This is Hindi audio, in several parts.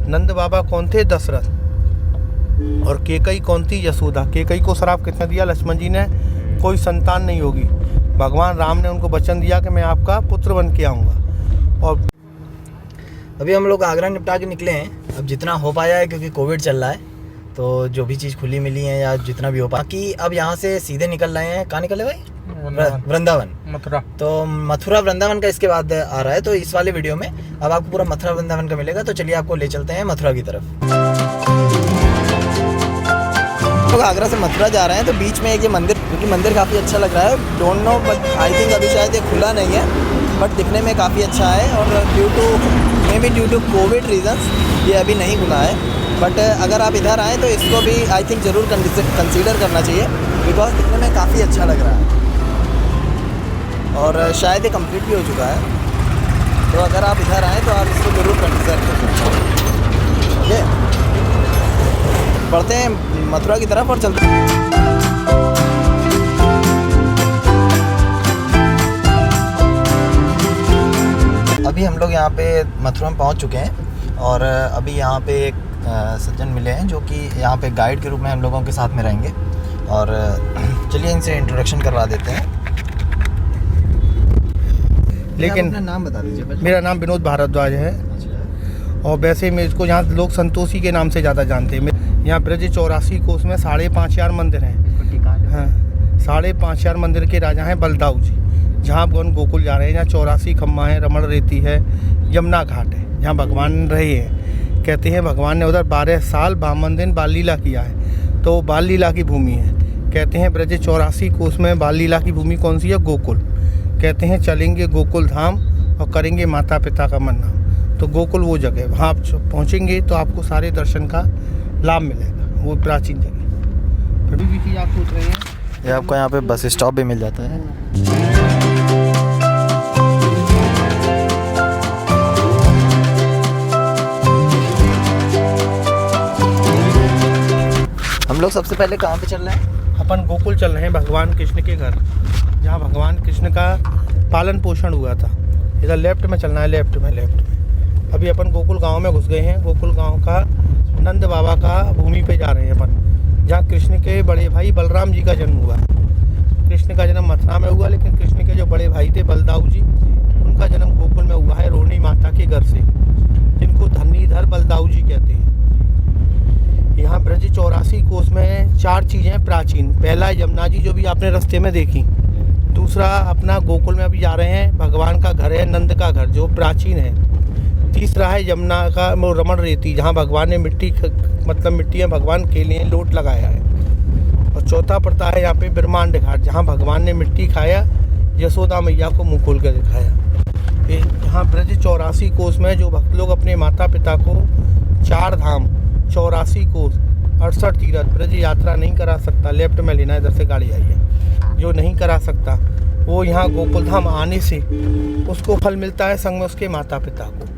नंद बाबा कौन थे? दशरथ। और केकई कौन थी? यशोदा। केकई को श्राप किसने दिया? लक्ष्मण जी ने, कोई संतान नहीं होगी। भगवान राम ने उनको वचन दिया कि मैं आपका पुत्र बन के आऊँगा। और अभी हम लोग आगरा निपटा के निकले हैं, अब जितना हो पाया है क्योंकि कोविड चल रहा है, तो जो भी चीज़ खुली मिली है या जितना भी हो पाया कि अब यहाँ से सीधे निकल रहे हैं। कहाँ निकले भाई? वृंदावन, मथुरा। तो मथुरा वृंदावन का इसके बाद आ रहा है, तो इस वाले वीडियो में अब आपको पूरा मथुरा वृंदावन का मिलेगा। तो चलिए आपको ले चलते हैं मथुरा की तरफ। लोग आगरा से मथुरा जा रहे हैं, तो बीच में एक ये मंदिर, क्योंकि मंदिर काफ़ी अच्छा लग रहा है। Don't know but I think अभी शायद ये खुला नहीं है, बट दिखने में काफ़ी अच्छा है। और ड्यू टू कोविड रीजंस ये अभी नहीं खुला है। बट अगर आप इधर आएँ तो इसको भी आई थिंक ज़रूर कंसीडर करना चाहिए, बिकॉज दिखने में काफ़ी अच्छा लग रहा है और शायद ये कंप्लीट भी हो चुका है। तो अगर आप इधर आएँ तो आप इसको ज़रूर कंसीडर कर सकते हैं। ओके, बढ़ते हैं मथुरा की तरफ और चलते हैं। अभी हम लोग यहाँ पे मथुरा में पहुँच चुके हैं और अभी यहाँ पे एक सज्जन मिले हैं जो कि यहाँ पे गाइड के रूप में हम लोगों के साथ में रहेंगे। और चलिए इनसे इंट्रोडक्शन करवा देते हैं। लेकिन अपना नाम बता दीजिए। मेरा नाम विनोद भारद्वाज है। अच्छा। और वैसे मैं इसको यहाँ लोग संतोषी के नाम से ज़्यादा जानते हैं। यहाँ ब्रज 84 कोस में 5,500 मंदिर हैं। हाँ, 5,500 मंदिर के राजा हैं बलदाऊ जी। जहाँ आप गोकुल जा रहे हैं, जहाँ 84 खम्मा है, रमण रेती है, यमुना घाट है, जहाँ भगवान रहे हैं। कहते हैं भगवान ने उधर 12 साल 52 दिन बाल लीला किया है, तो बाल लीला की भूमि है। कहते हैं ब्रज 84 कोस में बाल लीला की भूमि कौन सी है? गोकुल। कहते हैं चलेंगे गोकुल धाम और करेंगे माता पिता का मन नाम। तो गोकुल वो जगह, वहाँ आप पहुँचेंगे तो आपको सारे दर्शन का लाभ मिलेगा। वो प्राचीन जगह। कभी भी चीज़ आप सोच रहे हैं, ये आपको यहाँ पे बस स्टॉप भी मिल जाता है। हम लोग सबसे पहले कहाँ पे चल रहे हैं? अपन गोकुल चल रहे हैं, भगवान कृष्ण के घर, जहाँ भगवान कृष्ण का पालन पोषण हुआ था। इधर लेफ्ट में चलना है, लेफ्ट में। अभी अपन गोकुल गांव में घुस गए हैं। गोकुल गांव का नंद बाबा का भूमि पे जा रहे हैं अपन, जहाँ कृष्ण के बड़े भाई बलराम जी का जन्म हुआ। कृष्ण का जन्म मथुरा में हुआ, लेकिन कृष्ण के जो बड़े भाई थे बलदाऊ जी, उनका जन्म गोकुल में हुआ है, रोहिणी माता के घर से, जिनको धन्नीधर बलदाऊ जी कहते हैं। यहाँ ब्रज 84 कोस में 4 चीज़ें प्राचीन। पहला यमुना जी, जो भी आपने रास्ते में देखी। दूसरा अपना गोकुल में अभी जा रहे हैं, भगवान का घर है, नंद का घर, जो प्राचीन है। तीसरा है यमुना का रमण रेती, जहाँ भगवान ने मिट्टी में भगवान के लिए लोट लगाया है। और चौथा पड़ता है यहाँ पे ब्रह्मांड घाट, जहाँ भगवान ने मिट्टी खाया, यशोदा मैया को मुँह खोल कर दिखाया। यहाँ ब्रज 84 कोस में जो भक्त लोग अपने माता पिता को 4 धाम 84 कोस 68 तीर्थ ब्रज यात्रा नहीं करा सकता, लेफ्ट में लेना, इधर से गाड़ी आई है, जो नहीं करा सकता वो यहाँ गोकुल धाम आने से उसको फल मिलता है, संग में उसके माता पिता को।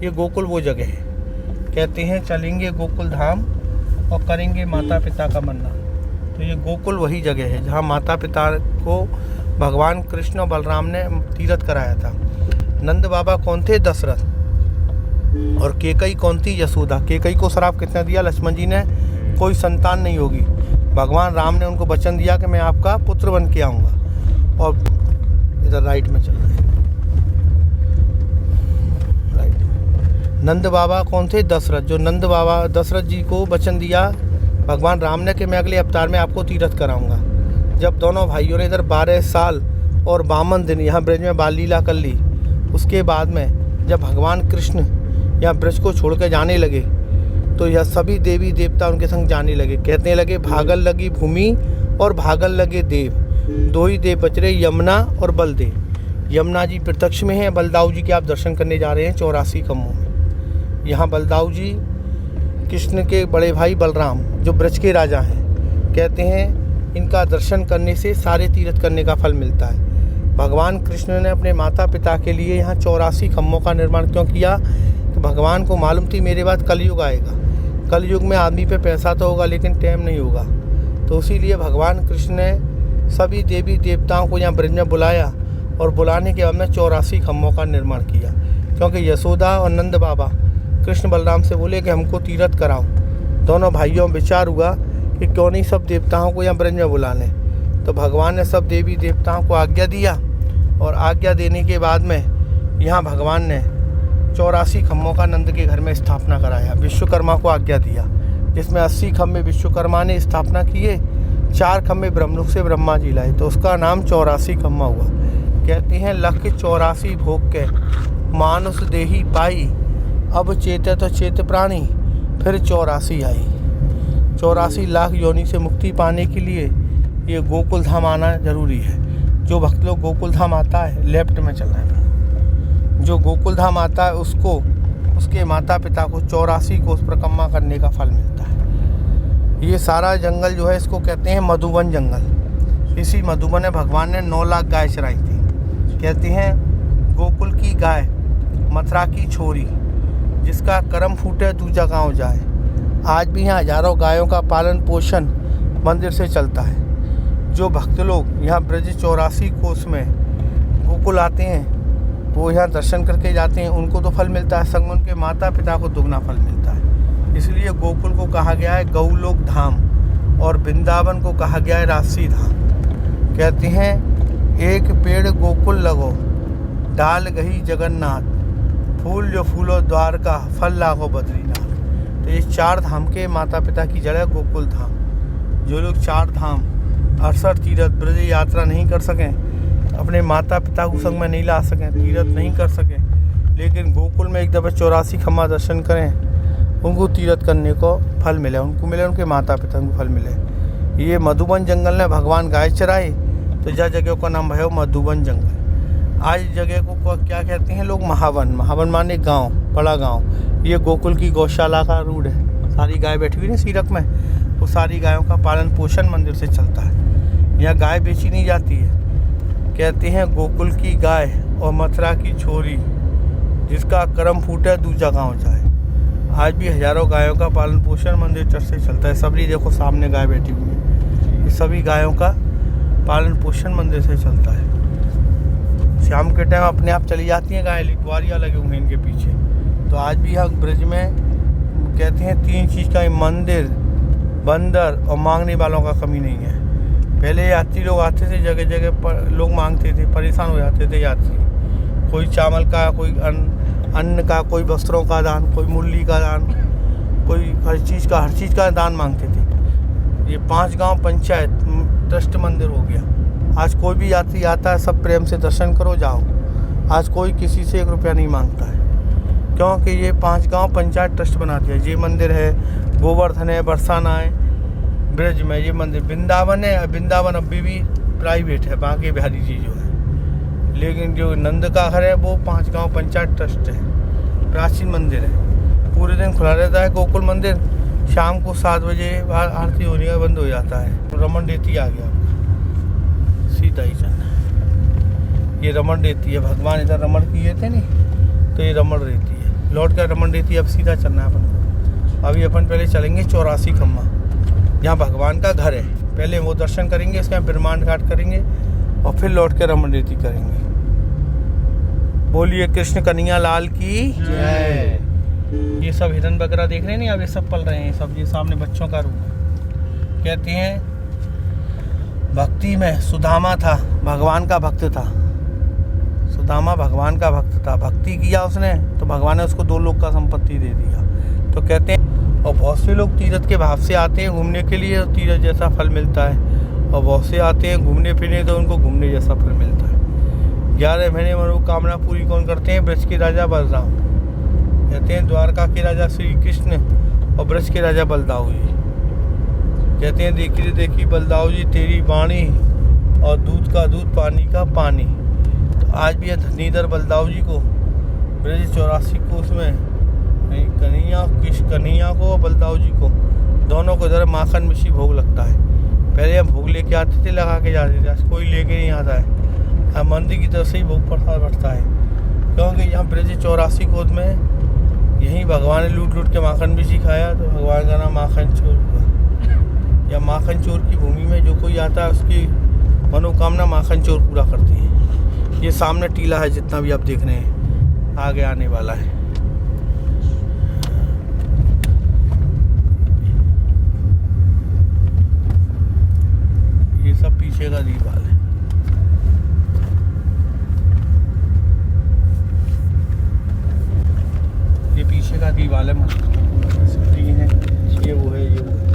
ये गोकुल वो जगह है। कहते हैं चलेंगे गोकुल धाम और करेंगे माता पिता का मन्ना। तो ये गोकुल वही जगह है जहाँ माता पिता को भगवान कृष्ण और बलराम ने तीर्थ कराया था। नंद बाबा कौन थे? दशरथ। और केकई कौन थी? यशोदा। केकई को श्राप किसने दिया? लक्ष्मण जी ने, कोई संतान नहीं होगी। भगवान राम ने उनको वचन दिया कि मैं आपका पुत्र बन के आऊँगा। और इधर राइट में चल रहे हैं, राइट। नंद बाबा कौन थे? दशरथ। जो नंद बाबा दशरथ जी को वचन दिया भगवान राम ने कि मैं अगले अवतार में आपको तीर्थ कराऊँगा। जब दोनों भाइयों ने इधर 12 साल और 52 दिन यहाँ ब्रज में बाल लीला कर ली, उसके बाद में जब भगवान कृष्ण यहाँ ब्रज को छोड़ कर जाने लगे, तो यह सभी देवी देवता उनके संग जाने लगे। कहने लगे भागल लगी भूमि और भागल लगे देव, 2 ही देव बच रहे, यमुना और बलदेव। यमुना जी प्रत्यक्ष में हैं, बलदाऊ जी के आप दर्शन करने जा रहे हैं 84 खम्मों में। यहाँ बलदाऊ जी कृष्ण के बड़े भाई बलराम, जो ब्रज के राजा हैं। कहते हैं इनका दर्शन करने से सारे तीर्थ करने का फल मिलता है। भगवान कृष्ण ने अपने माता पिता के लिए यहाँ 84 खम्मों का निर्माण क्यों किया? तो भगवान को मालूम थी मेरे बाद कलयुग आएगा, कलयुग में आदमी पे पैसा तो होगा लेकिन टाइम नहीं होगा। तो इसीलिए भगवान कृष्ण ने सभी देवी देवताओं को यहाँ ब्रज में बुलाया और बुलाने के बाद में 84 खम्मों का निर्माण किया, क्योंकि यशोदा और नंद बाबा कृष्ण बलराम से बोले कि हमको तीर्थ कराओ। दोनों भाइयों में विचार हुआ कि क्यों नहीं सब देवताओं को यहाँ ब्रज में बुला लें। तो भगवान ने सब देवी देवताओं को आज्ञा दिया, और आज्ञा देने के बाद में यहाँ भगवान ने 84 खम्भों का नंद के घर में स्थापना कराया। विश्वकर्मा को आज्ञा दिया, जिसमें 80 खम्भे विश्वकर्मा ने स्थापना किए, 4 खम्भे ब्रह्मलोक से ब्रह्मा जी लाए, तो उसका नाम 84 खम्भा हुआ। कहते हैं लख 84 भोग के मानुष देही पाई, अब चेते तो चेत प्राणी, फिर 84 आई। 84 लाख योनि से मुक्ति पाने के लिए ये गोकुल धाम आना जरूरी है। जो भक्त लोग गोकुल धाम आता है, लेफ्ट में चलना है। जो गोकुल धाम आता है उसको उसके माता पिता को 84 कोस परिक्रमा करने का फल मिलता है। ये सारा जंगल जो है इसको कहते हैं मधुबन जंगल। इसी मधुबन में भगवान ने 9 लाख गाय चराई थी। कहते हैं गोकुल की गाय मथुरा की छोरी, जिसका कर्म फूटे दूजा गाँव जाए। आज भी यहाँ हजारों गायों का पालन पोषण मंदिर से चलता है। जो भक्त लोग यहाँ ब्रज 84 कोस में गोकुल आते हैं, वो यहाँ दर्शन करके जाते हैं, उनको तो फल मिलता है, संग उनके माता पिता को दुगना फल मिलता है। इसलिए गोकुल को कहा गया है गौलोक धाम, और वृंदावन को कहा गया है राशि धाम। कहते हैं एक पेड़ गोकुल लगो, डाल गही जगन्नाथ, फूल जो फूलो द्वारका, फल लागो बद्रीनाथ। तो ये 4 धाम के माता पिता की जड़ है गोकुल धाम। जो लोग 4 धाम 68 तीर्थ ब्रज यात्रा नहीं कर सकें, अपने माता पिता को संग में नहीं ला सकें, तीर्थ नहीं कर सकें, लेकिन गोकुल में एक दफ़ा 84 खम्भा दर्शन करें, उनको तीर्थ करने को फल मिले, उनको मिले, उनके माता पिता को फल मिले। ये मधुबन जंगल में भगवान गाय चराए, तो जहाँ जगह का नाम है मधुबन जंगल। आज जगह को क्या कहते हैं लोग? महावन। महावन माने गाँव, बड़ा गाँव। ये गोकुल की गौशाला का रूट है। सारी गाय बैठी हुई है सीरक में, वो सारी गायों का पालन पोषण मंदिर से चलता है। यहाँ गाय बेची नहीं जाती है। कहते हैं गोकुल की गाय और मथुरा की छोरी, जिसका कर्म फूटे दूजा गाँव जाए। आज भी हजारों गायों का पालन पोषण मंदिर चर्च से चलता है। सभी देखो सामने गाय बैठी हुई है, ये सभी गायों का पालन पोषण मंदिर से चलता है। शाम के टाइम अपने आप चली जाती हैं गाय, लिखवारियाँ लगे हुए हैं इनके पीछे। तो आज भी यहाँ ब्रज में कहते हैं 3 चीज़ का, मंदिर, बंदर और मांगने वालों का कमी नहीं है। पहले यात्री लोग आते थे, जगह जगह पर लोग मांगते थे, परेशान हो जाते थे यात्री। कोई चावल का, कोई अन्न का, कोई वस्त्रों का दान, कोई मूली का दान, कोई हर चीज़ का दान मांगते थे। ये 5 गांव पंचायत ट्रस्ट मंदिर हो गया। आज कोई भी यात्री आता है, सब प्रेम से दर्शन करो, जाओ। आज कोई किसी से 1 रुपया नहीं मांगता है, क्योंकि ये 5 गांव पंचायत ट्रस्ट बना दिया। ये मंदिर है, गोवर्धन है, बरसाना है, ब्रज में ये मंदिर। वृंदावन है, वृंदावन अभी भी प्राइवेट है, बांके बिहारी जी जो है। लेकिन जो नंद का घर है वो 5 गांव पंचायत ट्रस्ट है, प्राचीन मंदिर है। पूरे दिन खुला रहता है गोकुल मंदिर। शाम को 7 बजे आरती होने का बंद हो जाता है। रमन रेती आ गया, सीधा ही चलना। ये रमन रेती है, भगवान इधर रमन किए थे नहीं, तो ये रमन रेती है। लौट कर रमन रेती, अब सीधा चलना है अपन को। अभी अपन पहले चलेंगे 84 खम्भा, जहाँ भगवान का घर है। पहले वो दर्शन करेंगे, इसके ब्रह्मांड घाट करेंगे, और फिर लौट के रमन रेती करेंगे। बोलिए कृष्ण कन्हैया लाल की जय। ये सब हिरन वगैरह देख रहे हैं नहीं, अब ये सब पल रहे हैं, सब ये सामने बच्चों का रूप है। कहते हैं भक्ति में सुदामा था, भगवान का भक्त था। सुदामा भगवान का भक्त था, भक्ति किया उसने तो भगवान ने उसको 2 लोक का संपत्ति दे दिया। तो कहते हैं, और बहुत से लोग तीर्थ के भाव से आते हैं घूमने के लिए, तो तीर्थ जैसा फल मिलता है। और बहुत से आते हैं घूमने फिरने, तो उनको घूमने जैसा फल मिलता है। 11 महीने मनोकामना पूरी कौन करते हैं? ब्रज के राजा बलराम। कहते हैं द्वारका के राजा श्री कृष्ण और ब्रज के राजा बलदाऊ जी। कहते हैं देखी देखी बलदाऊ जी तेरी वाणी, और दूध का दूध, पानी का पानी। तो आज भी धनीधर बलदाऊ जी को ब्रज 84 को उसमें कन्हैया को और बलदाऊ जी को, दोनों को इधर माखन मिश्री भोग लगता है। पहले हम भोग लेके आते थे, लगा के जाते थे, आज कोई लेके नहीं आता है। अब मंदिर की तरफ से ही भोग प्रसाद बढ़ता है, क्योंकि यहाँ ब्रज 84 कोस में यहीं भगवान ने लूट लूट के माखन मिश्री खाया, तो भगवान का नाम माखन चोर हुआ। या माखन चोर की भूमि में जो कोई आता है, उसकी मनोकामना माखन चोर पूरा करती है। ये सामने टीला है, जितना भी आप देख रहे हैं, आगे आने वाला है। पीछे का दीवार है। ये पीछे का दीवार है, सिटी है, ये वो है, ये वो है,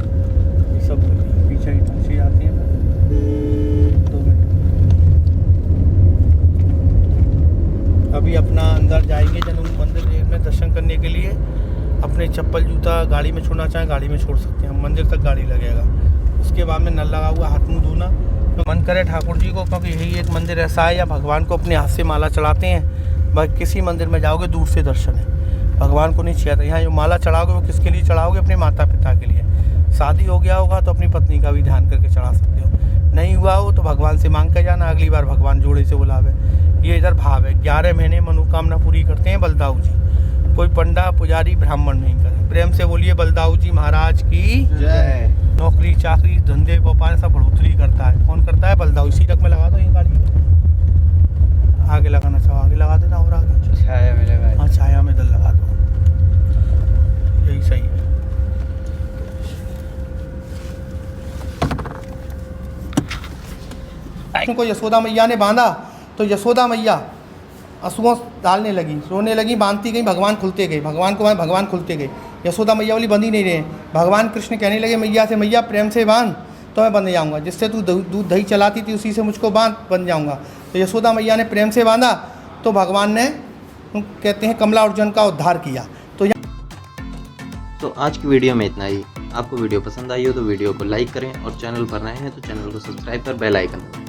ये सब पीछे की पीछे आती है। 2 मिनट अभी अपना अंदर जाएंगे जन्म मंदिर में दर्शन करने के लिए। अपने चप्पल जूता गाड़ी में छोड़ना चाहें गाड़ी में छोड़ सकते हैं, मंदिर तक गाड़ी लगेगा। उसके बाद में नल लगा हुआ, हाथ मुँह धोना। तो मन करे ठाकुर जी को, क्योंकि यही एक मंदिर ऐसा है या भगवान को अपने हाथ से माला चढ़ाते हैं। बाकी किसी मंदिर में जाओगे दूर से दर्शन है, भगवान को नहीं चाहिए। यहाँ जो माला चढ़ाओगे वो किसके लिए चढ़ाओगे? अपने माता पिता के लिए। शादी हो गया होगा तो अपनी पत्नी का भी ध्यान करके चढ़ा सकते हो, नहीं हुआ हो तो भगवान से मांग के जाना, अगली बार भगवान जोड़े से बुलावे। ये इधर भाव है। 11 महीने मनोकामना पूरी करते हैं बलदाऊ जी। कोई पंडा पुजारी ब्राह्मण नहीं करे। प्रेम से बोलिए बलदाऊ जी महाराज की जय। नौकरी चाकरी धंधे व्यापार सब बढ़ोतरी करता है। कौन करता है? बलदाऊ। इसी तक में लगा दो ये गाड़ी, आगे लगाना चाहो आगे लगा देना, और आगे छाया में लगा। हाँ छाया में इधर लगा दो, यही सही है। को यशोदा मैया ने बांधा तो यशोदा मैया आंसुओं डालने लगी, रोने लगी, बांधती गई, भगवान खुलते गए। भगवान को भगवान खुलते गए। यशोदा मैया वाली बंधी नहीं रहे। भगवान कृष्ण कहने लगे मैया से, मैया प्रेम से बांध तो मैं बंध जाऊंगा, जिससे तू दूध दही चलाती थी उसी से मुझको बांध, बन जाऊंगा। तो यशोदा मैया ने प्रेम से बांधा तो भगवान ने, कहते हैं, कमला अर्जुन का उद्धार किया। तो आज की वीडियो में इतना ही। आपको वीडियो पसंद आई हो तो वीडियो को लाइक करें और चैनल पर नए हैं तो चैनल को सब्सक्राइब कर बेल आइकन दबाएं।